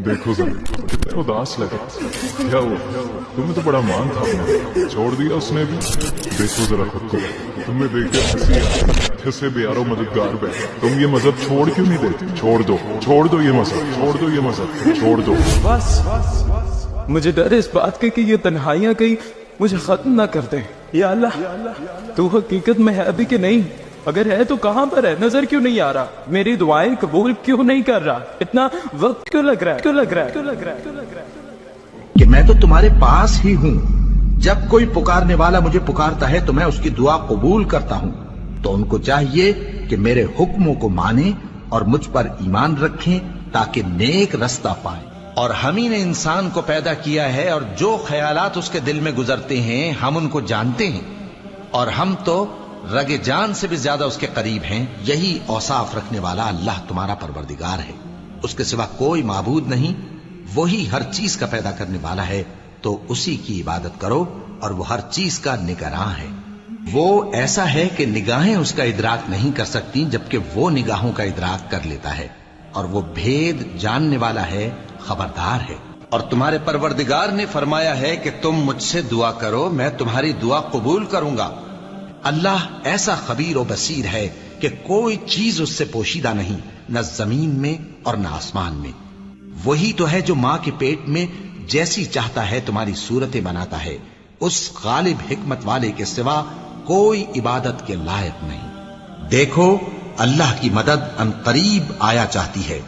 देखो जरा कितना उदास लगा। क्या हुआ? तुम्हें तो बड़ा मान था अपना, छोड़ दिया उसने भी। देखो जरा खुद को, तुम्हें देख के हंसी आती। जैसे बेयारो मददगार बैठे। तुम ये मजहब छोड़ क्यों नहीं देते? छोड़ दो ये मजहब, छोड़ दो ये मजहब, छोड़ दो। बस मुझे डर इस बात के कि ये तन्हाइयां कहीं मुझे खत्म ना कर दे। या अल्लाह, तू हकीकत में है भी कि नहीं? अगर है तो कहाँ पर है? नजर क्यों नहीं आ रहा? मेरी दुआएं कबूल क्यों नहीं कर रहा? इतना वक्त क्यों लग रहा है? कि मैं तो तुम्हारे पास ही हूँ। जब कोई पुकारने वाला मुझे पुकारता है तो मैं उसकी दुआ कबूल करता हूँ। तो उनको चाहिए कि मेरे हुक्मों को माने और मुझ पर ईमान रखें ताकि नेक रास्ता पाए। और हम ही ने इंसान को पैदा किया है और जो ख्यालात उसके दिल में गुजरते हैं हम उनको जानते हैं, और हम तो रगे जान से भी ज्यादा उसके करीब हैं। यही औसाफ रखने वाला अल्लाह तुम्हारा परवरदिगार है। उसके सिवा कोई माबूद नहीं। वही हर चीज का पैदा करने वाला है, तो उसी की इबादत करो, और वो हर चीज का निगरान है। वो ऐसा है कि निगाहें उसका इदराक नहीं कर सकती, जबकि वो निगाहों का इदराक कर लेता है। और वो भेद जानने वाला है, खबरदार है। और तुम्हारे परवरदिगार ने फरमाया है कि तुम मुझसे दुआ करो, मैं तुम्हारी दुआ कबूल करूंगा। अल्लाह ऐसा खबीर और बसीर है कि कोई चीज उससे पोशीदा नहीं, न जमीन में और न आसमान में। वही तो है जो माँ के पेट में जैसी चाहता है तुम्हारी सूरतें बनाता है। उस गालिब हिकमत वाले के सिवा कोई इबादत के लायक नहीं। देखो, अल्लाह की मदद अनकरीब आया चाहती है।